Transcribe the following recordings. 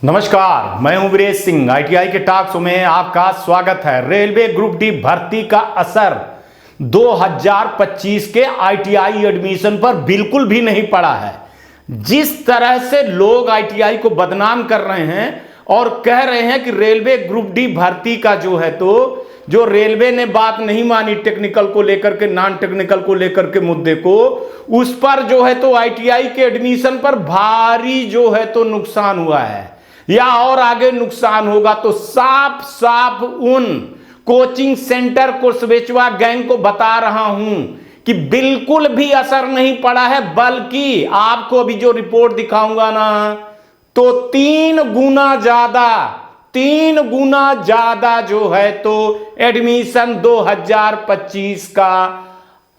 नमस्कार, मैं हूं वीरेश सिंह। आईटीआई के टॉक शो में आपका स्वागत है। रेलवे ग्रुप डी भर्ती का असर 2025 के आईटीआई एडमिशन पर बिल्कुल भी नहीं पड़ा है। जिस तरह से लोग आईटीआई को बदनाम कर रहे हैं और कह रहे हैं कि रेलवे ग्रुप डी भर्ती का जो रेलवे ने बात नहीं मानी टेक्निकल को लेकर के, नॉन टेक्निकल को लेकर के मुद्दे को, उस पर आईटीआई के एडमिशन पर भारी नुकसान हुआ है या और आगे नुकसान होगा। तो साफ साफ उन कोचिंग सेंटर कोर्सवेचवा गैंग को बता रहा हूं कि बिल्कुल भी असर नहीं पड़ा है, बल्कि आपको अभी जो रिपोर्ट दिखाऊंगा ना, तो 3 गुना ज्यादा एडमिशन 2025 का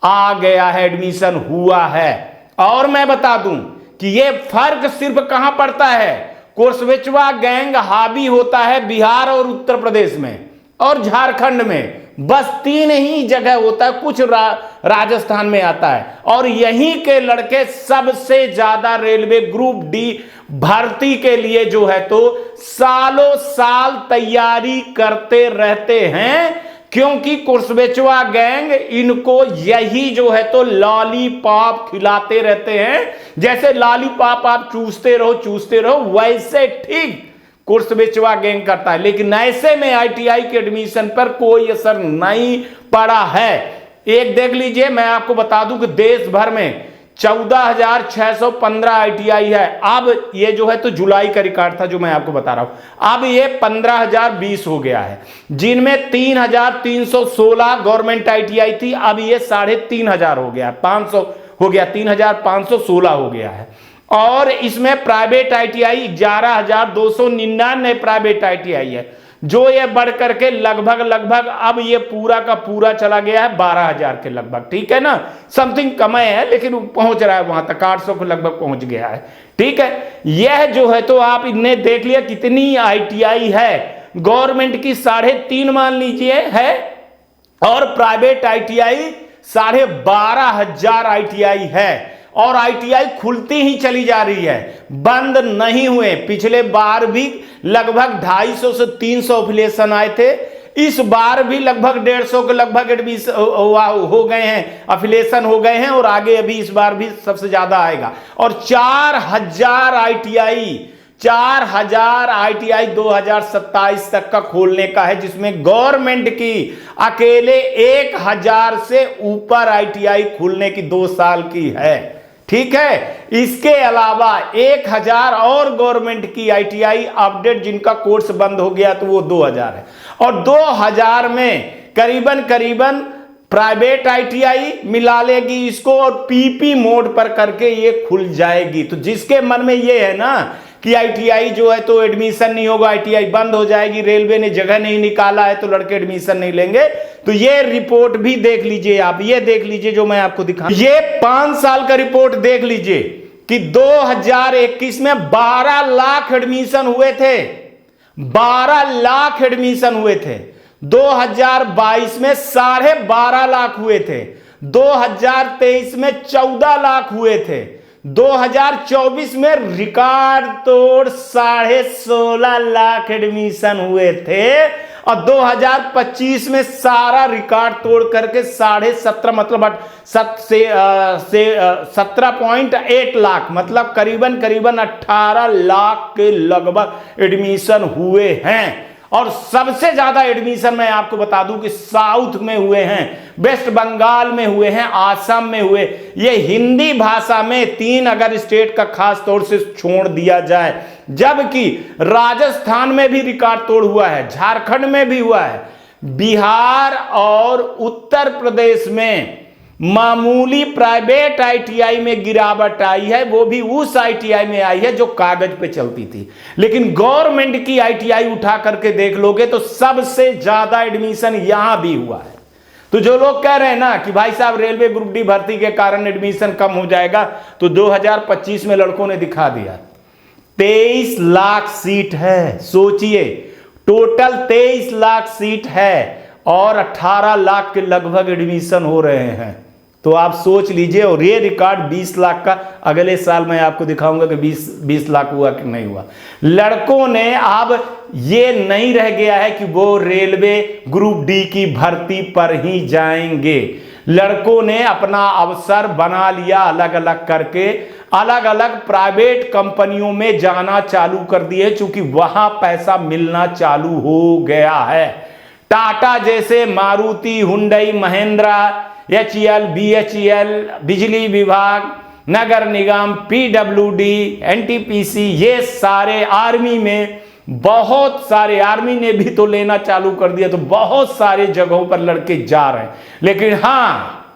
आ गया है, एडमिशन हुआ है। और मैं बता दूं कि यह फर्क सिर्फ कहां पड़ता है। कोर्सवेचवा गैंग हावी होता है बिहार और उत्तर प्रदेश में और झारखंड में, बस 3 ही जगह होता है, कुछ राजस्थान में आता है। और यहीं के लड़के सबसे ज्यादा रेलवे ग्रुप डी भर्ती के लिए सालों साल तैयारी करते रहते हैं, क्योंकि कोर्सवेचवा गैंग इनको यही लॉलीपॉप खिलाते रहते हैं। जैसे लॉलीपॉप आप चूसते रहो वैसे ठीक कोर्सवेचवा गैंग करता है। लेकिन ऐसे में आईटीआई के एडमिशन पर कोई असर नहीं पड़ा है। एक देख लीजिए, मैं आपको बता दूं कि देश भर में 14,615 आईटीआई है। अब ये जुलाई का रिकॉर्ड था जो मैं आपको बता रहा हूं। अब ये 15,020 हो गया है, जिनमें 3,316 गवर्नमेंट आईटीआई थी। अब ये 3,500 हो गया, 500 हो गया, 3,516 हो गया है। और इसमें प्राइवेट आईटीआई 11,299 प्राइवेट आईटीआई है, जो ये बढ़ करके लगभग अब ये पूरा का पूरा चला गया है 12,000 के लगभग। ठीक है ना, समथिंग कम है लेकिन पहुंच रहा है वहां तक, 800 के लगभग पहुंच गया है। ठीक है, यह तो आप इन्हें देख लिया कितनी आईटीआई है। गवर्नमेंट की 3.5 मान लीजिए है, और प्राइवेट आईटीआई 12,500 आईटीआई है। और आईटीआई खुलती ही चली जा रही है, बंद नहीं हुए। पिछले बार भी लगभग 250 से 300 एफिलिएशन आए थे, इस बार भी लगभग 150 के लगभग एडमिशन हो गए हैं, एफिलिएशन हो गए हैं, और आगे अभी इस बार भी सबसे ज्यादा आएगा। और 4,000 आईटीआई 2027 तक का खोलने का है, जिसमें गवर्नमेंट की अकेले 1,000 से ऊपर आईटीआई खुलने की 2 साल की है। ठीक है, इसके अलावा 1,000 और गवर्नमेंट की आईटीआई अपडेट जिनका कोर्स बंद हो गया तो वो 2,000 है। और 2,000 में करीबन प्राइवेट आईटीआई मिला लेगी इसको, और पीपी मोड पर करके ये खुल जाएगी। तो जिसके मन में ये है ना कि आईटीआई एडमिशन नहीं होगा, आईटीआई बंद हो जाएगी, रेलवे ने जगह नहीं निकाला है तो लड़के एडमिशन नहीं लेंगे, तो ये रिपोर्ट भी देख लीजिए आप। ये देख लीजिए जो मैं आपको दिखा, ये 5 साल का रिपोर्ट देख लीजिए कि 2021 में 12 लाख एडमिशन हुए थे, 12 लाख एडमिशन हुए थे। 2022 में 12.5 लाख हुए थे, 2023 में 14 लाख हुए थे, 2024 में रिकॉर्ड तोड़ 16.5 लाख एडमिशन हुए थे, और 2025 में सारा रिकॉर्ड तोड़ करके 17.5 मतलब 17.8 लाख, मतलब करीबन 18 लाख के लगभग एडमिशन हुए हैं। और सबसे ज्यादा एडमिशन मैं आपको बता दूं कि साउथ में हुए हैं, वेस्ट बंगाल में हुए हैं, आसाम में हुए। ये हिंदी भाषा में 3 अगर स्टेट का खास तौर से छोड़ दिया जाए, जबकि राजस्थान में भी रिकॉर्ड तोड़ हुआ है, झारखंड में भी हुआ है, बिहार और उत्तर प्रदेश में मामूली प्राइवेट आईटीआई में गिरावट आई है, वो भी उस आईटीआई में आई है जो कागज पे चलती थी। लेकिन गवर्नमेंट की आईटीआई उठा करके देख लोगे तो सबसे ज्यादा एडमिशन यहां भी हुआ है। तो जो लोग कह रहे हैं ना कि भाई साहब रेलवे ग्रुप डी भर्ती के कारण एडमिशन कम हो जाएगा, तो 2025 में लड़कों ने दिखा दिया। 23 लाख सीट है, सोचिए, टोटल 23 लाख सीट है और 18 लाख के लगभग एडमिशन हो रहे हैं। तो आप सोच लीजिए। और ये रिकॉर्ड 20 लाख का अगले साल मैं आपको दिखाऊंगा कि 20 लाख हुआ कि नहीं हुआ। लड़कों ने अब ये नहीं रह गया है कि वो रेलवे ग्रुप डी की भर्ती पर ही जाएंगे। लड़कों ने अपना अवसर बना लिया, अलग अलग करके अलग अलग प्राइवेट कंपनियों में जाना चालू कर दिए, क्योंकि वहां पैसा मिलना चालू हो गया है। टाटा जैसे, Maruti, Hyundai, Mahindra, HEL, BHEL, बिजली विभाग, नगर निगम, PWD, NTPC, ये सारे, आर्मी में बहुत सारे, आर्मी ने भी तो लेना चालू कर दिया, तो बहुत सारे जगहों पर लड़के जा रहे हैं। लेकिन हाँ,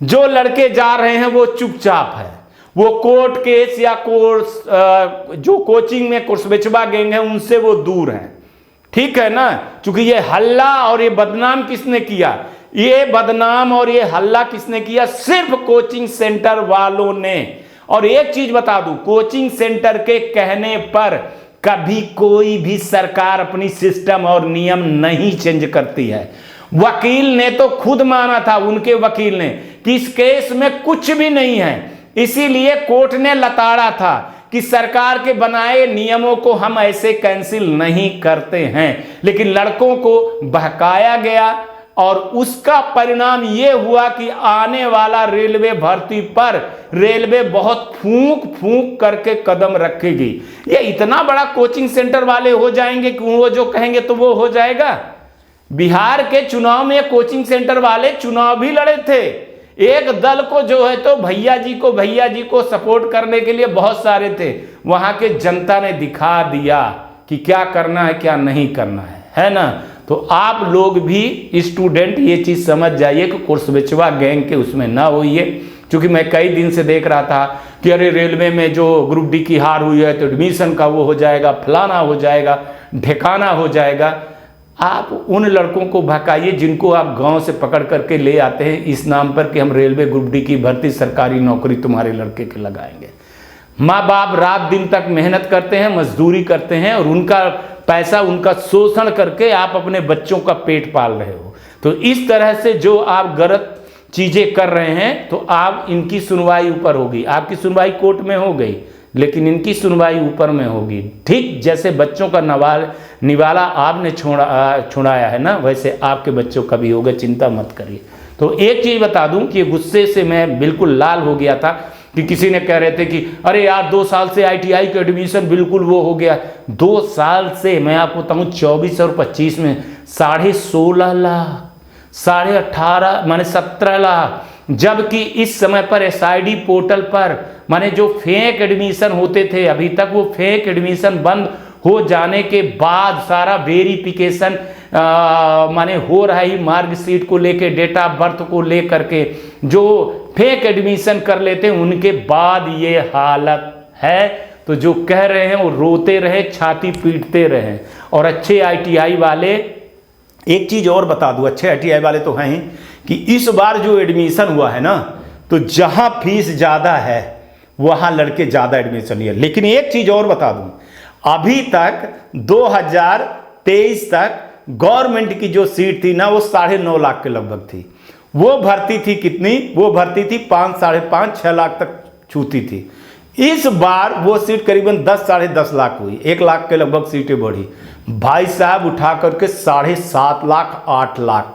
जो लड़के जा रहे हैं वो चुपचाप है, वो कोर्ट केस या कोर्स जो कोचिंग में कुर्सबेचवा गैंग है उनसे वो दूर हैं, ठीक है ना। क्योंकि ये हल्ला और ये बदनाम किसने किया, ये बदनाम और ये हल्ला किसने किया, सिर्फ कोचिंग सेंटर वालों ने। और एक चीज बता दूं, कोचिंग सेंटर के कहने पर कभी कोई भी सरकार अपनी सिस्टम और नियम नहीं चेंज करती है। वकील ने तो खुद माना था, उनके वकील ने, कि इस केस में कुछ भी नहीं है, इसीलिए कोर्ट ने लताड़ा था कि सरकार के बनाए नियमों को हम ऐसे कैंसिल नहीं करते हैं। लेकिन लड़कों को बहकाया गया और उसका परिणाम यह हुआ कि आने वाला रेलवे भर्ती पर रेलवे बहुत फूंक फूंक करके कदम रखेगी। ये इतना बड़ा कोचिंग सेंटर वाले हो जाएंगे कि वो जो कहेंगे तो वो हो जाएगा। बिहार के चुनाव में कोचिंग सेंटर वाले चुनाव भी लड़े थे। एक दल को जो है तो भैया जी को सपोर्ट करने के लिए बहुत सारे थे। वहां के जनता ने दिखा दिया कि क्या करना है क्या नहीं करना है ना। तो आप लोग भी स्टूडेंट ये चीज समझ जाइए कि कुर्सबेचवा गैंग के उसमें ना होइए। क्योंकि मैं कई दिन से देख रहा था कि अरे रेलवे में जो ग्रुप डी की हार हुई है तो एडमिशन का वो हो जाएगा, फलाना हो जाएगा, ढेकाना हो जाएगा। आप उन लड़कों को भकाइए जिनको आप गांव से पकड़ करके ले आते हैं इस नाम पर कि हम रेलवे ग्रुप डी की भर्ती, सरकारी नौकरी तुम्हारे लड़के के लगाएंगे। माँ बाप रात दिन तक मेहनत करते हैं, मजदूरी करते हैं और उनका पैसा, उनका शोषण करके आप अपने बच्चों का पेट पाल रहे हो। तो इस तरह से जो आप गलत चीजें कर रहे हैं तो आप इनकी सुनवाई ऊपर होगी। आपकी सुनवाई कोर्ट में हो गई लेकिन इनकी सुनवाई ऊपर में होगी। ठीक जैसे बच्चों का निवाला आपने छुड़ाया है ना, वैसे आपके बच्चों का भी होगा, चिंता मत करिए। तो एक चीज बता दूं कि गुस्से से मैं बिल्कुल लाल हो गया था कि किसी ने कह रहे थे कि अरे यार 2 साल से ITI का एडमिशन बिल्कुल वो हो गया। 2 साल से मैं आपको बताऊं 24 और 25 में 16.5 लाख, 18.5 माने 17 लाख, जबकि इस समय पर SID पोर्टल पर माने जो फेक एडमिशन होते थे, अभी तक वो फेक एडमिशन बंद हो जाने के बाद सारा वेरिफिकेशन माने हो रहा है मार्कशीट को लेके, डेट ऑफ बर्थ को लेकर के जो फेक एडमिशन कर लेते हैं उनके बाद ये हालत है। तो जो कह रहे हैं वो रोते रहे, छाती पीटते रहे। और अच्छे ITI वाले, एक चीज और बता दूं, अच्छे ITI वाले तो हैं ही कि इस बार जो एडमिशन हुआ है ना, तो जहां फीस ज्यादा है वहां लड़के ज्यादा एडमिशन लिया। लेकिन एक चीज और बता दूं, अभी तक 2023 तक गवर्नमेंट की जो सीट थी ना वो 9.5 लाख के लगभग थी। वो भर्ती थी कितनी, वो भर्ती थी 5, 5.5, 6 लाख तक छूती थी। इस बार वो सीट करीबन 10, 10.5 लाख हुई, 1 लाख के लगभग सीटें बढ़ी। भाई साहब उठा करके 7.5 लाख, 8 लाख,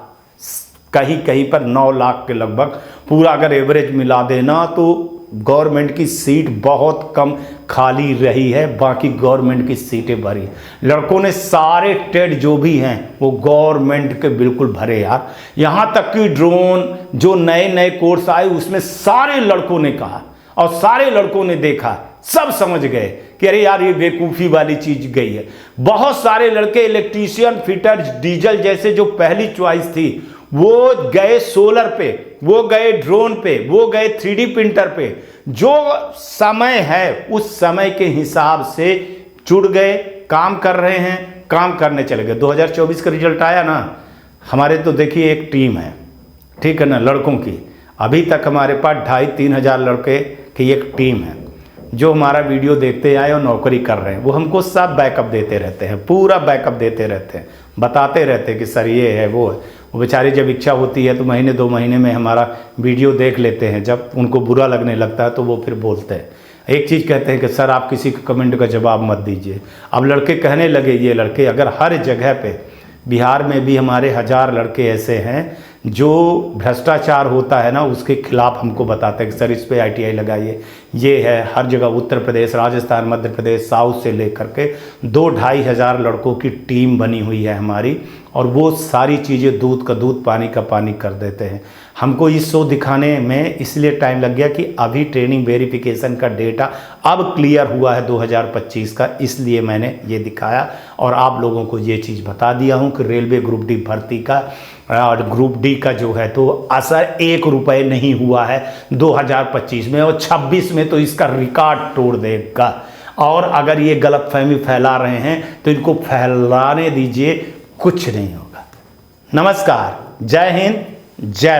कहीं कहीं पर 9 लाख के लगभग पूरा अगर एवरेज मिला देना तो गवर्नमेंट की सीट बहुत कम खाली रही है, बाकी गवर्नमेंट की सीटें भरी। लड़कों ने सारे टेट जो भी हैं वो गवर्नमेंट के बिल्कुल भरे यार। यहां तक कि ड्रोन जो नए नए कोर्स आए उसमें सारे लड़कों ने कहा और सारे लड़कों ने देखा, सब समझ गए कि अरे यार ये बेवकूफ़ी वाली चीज गई है। बहुत सारे लड़के इलेक्ट्रीशियन, फिटर, डीजल जैसे जो पहली चॉइस थी वो गए सोलर पे, वो गए ड्रोन पे, वो गए 3D प्रिंटर पे। जो समय है उस समय के हिसाब से जुड़ गए, काम कर रहे हैं, काम करने चले गए। 2024 का रिजल्ट आया ना, हमारे तो देखिए एक टीम है, ठीक है ना, लड़कों की। अभी तक हमारे पास 2,500-3 हज़ार लड़के की एक टीम है जो हमारा वीडियो देखते आए और नौकरी कर रहे हैं। वो हमको सब बैकअप देते रहते हैं, पूरा बैकअप देते रहते हैं, बताते रहते हैं कि सर ये है वो है। वो बेचारे जब इच्छा होती है तो महीने 2 महीने में हमारा वीडियो देख लेते हैं, जब उनको बुरा लगने लगता है तो वो फिर बोलते हैं। एक चीज़ कहते हैं कि सर आप किसी के कमेंट का जवाब मत दीजिए। अब लड़के कहने लगे, ये लड़के अगर हर जगह पे, बिहार में भी हमारे 1000 लड़के ऐसे हैं जो भ्रष्टाचार होता है ना उसके खिलाफ हमको बताते हैं कि सर इस पे ITI लगाइए। ये है हर जगह, उत्तर प्रदेश, राजस्थान, मध्य प्रदेश, साउथ से लेकर के 2-2.5 हज़ार लड़कों की टीम बनी हुई है हमारी, और वो सारी चीज़ें दूध का दूध पानी का पानी कर देते हैं। हमको इस शो दिखाने में इसलिए टाइम लग गया कि अभी ट्रेनिंग वेरिफिकेशन का डेटा अब क्लियर हुआ है 2025 का, इसलिए मैंने ये दिखाया और आप लोगों को ये चीज़ बता दिया हूँ कि रेलवे ग्रुप डी भर्ती का और ग्रुप डी का जो है तो असर 1 रुपये नहीं हुआ है 2025 में, और 26 में तो इसका रिकॉर्ड तोड़ देगा। और अगर ये गलतफहमी फैला रहे हैं तो इनको फैलाने दीजिए, कुछ नहीं होगा। नमस्कार, जय हिंद, जय